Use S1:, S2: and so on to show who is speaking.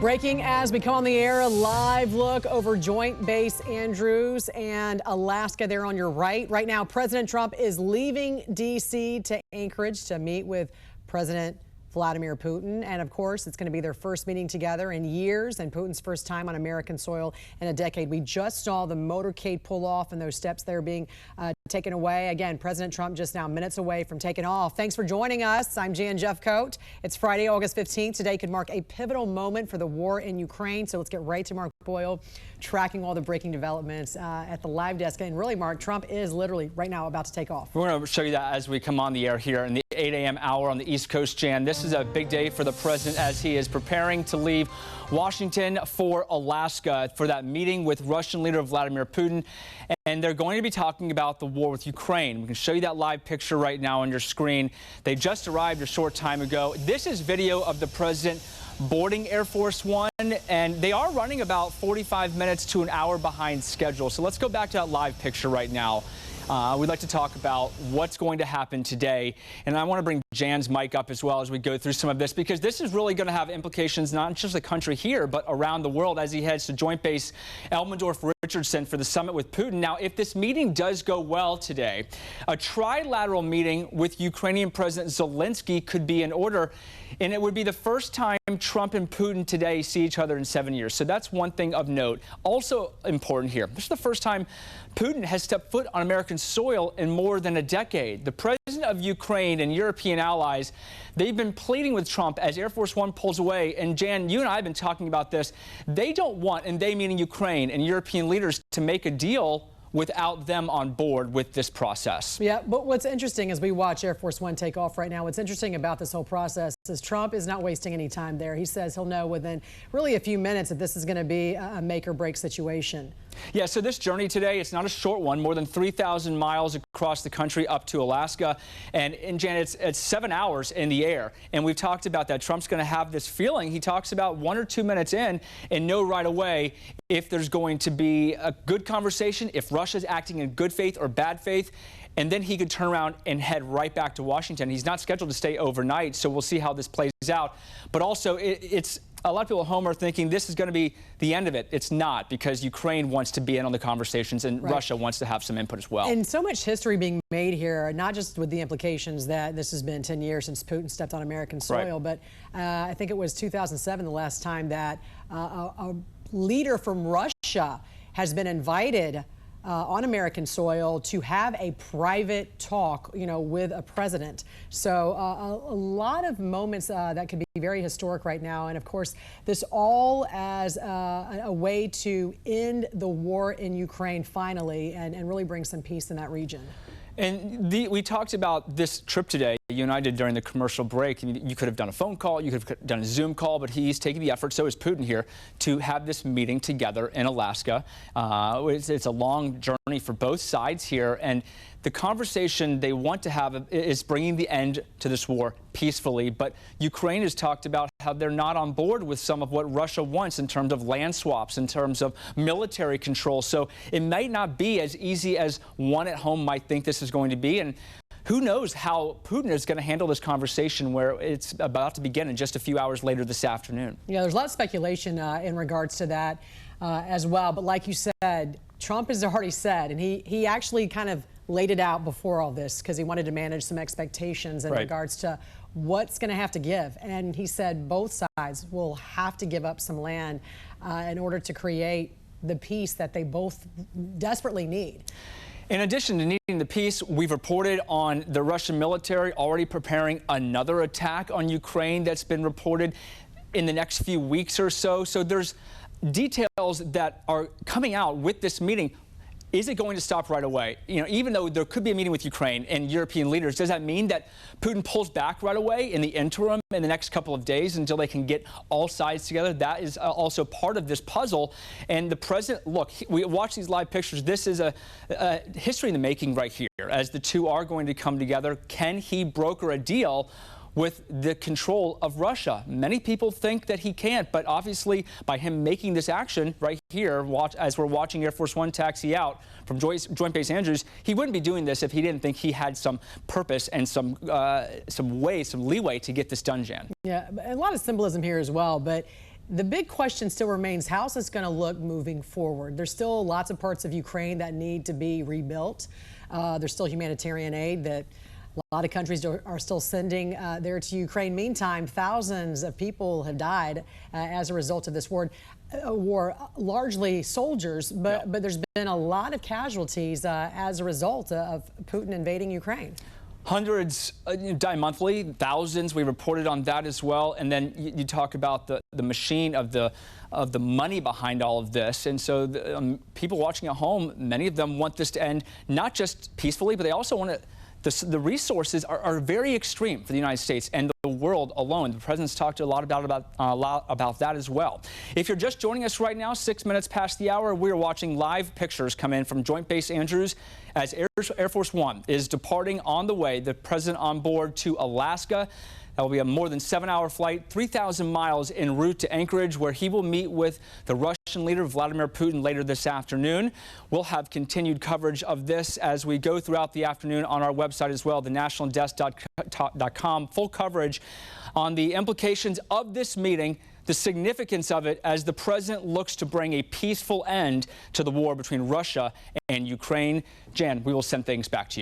S1: Breaking as we come on the air, a live look over Joint Base Andrews and Alaska there on your right. Right now, President Trump is leaving D.C. to Anchorage to meet with President Vladimir Putin. And of course, it's going to be their first meeting together in years and Putin's first time on American soil in a decade. We just saw the motorcade pull off and those steps there being taken away. Again, President Trump just now minutes away from taking off. Thanks for joining us. I'm Jan Jeffcoat. It's Friday, August 15th. Today could mark a pivotal moment for the war in Ukraine. So let's get right to Mark Boyle, tracking all the breaking developments at the live desk. And really, Mark, Trump is literally right now about to take off.
S2: We're going to show you that as we come on the air here in the 8 a.m. hour on the East Coast, Jan. This is a big day for the president as he is preparing to leave Washington for Alaska for that meeting with Russian leader Vladimir Putin. And they're going to be talking about the war with Ukraine. We can show you that live picture right now on your screen. They just arrived a short time ago. This is video of the president boarding Air Force One, and they are running about 45 minutes to an hour behind schedule. So let's go back to that live picture right now. We'd like to talk about what's going to happen today. And I want to bring Jan's mic up as well as we go through some of this, because this is really going to have implications not just the country here, but around the world as he heads to Joint Base Elmendorf-Richardson for the summit with Putin. Now, if this meeting does go well today, a trilateral meeting with Ukrainian President Zelensky could be in order. And it would be the first time Trump and Putin today see each other in 7 years. So that's one thing of note. Also important here, this is the first time Putin has stepped foot on American soil in more than a decade. The president of Ukraine and European allies, they've been pleading with Trump as Air Force One pulls away. And Jan, you and I have been talking about this. They don't want, and they meaning Ukraine and European leaders, to make a deal without them on board with this process.
S1: Yeah, but what's interesting as we watch Air Force One take off right now, what's interesting about this whole process is Trump is not wasting any time there. He says he'll know within really a few minutes if this is going to be a make or break situation.
S2: Yeah, so this journey today, it's not a short one, more than 3,000 miles across the country up to Alaska. And Jan, it's 7 hours in the air. And we've talked about that. Trump's going to have this feeling. He talks about 1 or 2 minutes in and know right away if there's going to be a good conversation, if Russia's acting in good faith or bad faith. And then he could turn around and head right back to Washington. He's not scheduled to stay overnight, so we'll see how this plays out. But also, it's a lot of people at home are thinking this is going to be the end of it. It's not, because Ukraine wants to be in on the conversations and Russia wants to have some input as well.
S1: And so much history being made here, not just with the implications that this has been 10 years since Putin stepped on American soil, but I think it was 2007 the last time that a leader from Russia has been invited on American soil to have a private talk, with a president. So a lot of moments that could be very historic right now. And of course, this all as a way to end the war in Ukraine finally and really bring some peace in that region.
S2: And we talked about this trip today, you and I did during the commercial break. You could have done a phone call, you could have done a Zoom call, but he's taking the effort, so is Putin here, to have this meeting together in Alaska. It's a long journey for both sides here, and the conversation they want to have is bringing the end to this war peacefully. But Ukraine has talked about how they're not on board with some of what Russia wants in terms of land swaps, in terms of military control. So it might not be as easy as one at home might think this is going to be. And who knows how Putin is going to handle this conversation where it's about to begin in just a few hours later this afternoon.
S1: Yeah, there's a lot of speculation in regards to that as well. But like you said, Trump has already said, and he actually kind of laid it out before all this because he wanted to manage some expectations in regards to what's going to have to give. And he said both sides will have to give up some land in order to create the peace that they both desperately need.
S2: In addition to needing the peace, we've reported on the Russian military already preparing another attack on Ukraine that's been reported in the next few weeks or so. So there's details that are coming out with this meeting. Is it going to stop right away? Even though there could be a meeting with Ukraine and European leaders, does that mean that Putin pulls back right away in the interim in the next couple of days until they can get all sides together? That is also part of this puzzle. And the president, look, we watch these live pictures. This is a history in the making right here as the two are going to come together. Can he broker a deal with the control of Russia? Many people think that he can't, but obviously by him making this action right here, as we're watching Air Force One taxi out from Joint Base Andrews, he wouldn't be doing this if he didn't think he had some purpose and some leeway to get this done, Jan.
S1: Yeah, a lot of symbolism here as well, but The big question still remains, how's this going to look moving forward? There's still lots of parts of Ukraine that need to be rebuilt. There's still humanitarian aid that a lot of countries are still sending there to Ukraine. Meantime, thousands of people have died as a result of this war, largely soldiers, but there's been a lot of casualties as a result of Putin invading Ukraine.
S2: Hundreds die monthly, thousands. We reported on that as well. And then you talk about the machine of the money behind all of this. And so people watching at home, many of them want this to end not just peacefully, but they also want to. The resources are very extreme for the United States and the world alone. The president's talked a lot about that as well. If you're just joining us right now, 6 minutes past the hour, we're watching live pictures come in from Joint Base Andrews as Air Force One is departing on the way. The president on board to Alaska. That will be a more than 7-hour flight, 3,000 miles en route to Anchorage, where he will meet with the Russian leader, Vladimir Putin, later this afternoon. We'll have continued coverage of this as we go throughout the afternoon on our website as well, thenationaldesk.com. Full coverage on the implications of this meeting, the significance of it as the president looks to bring a peaceful end to the war between Russia and Ukraine. Jan, we will send things back to you.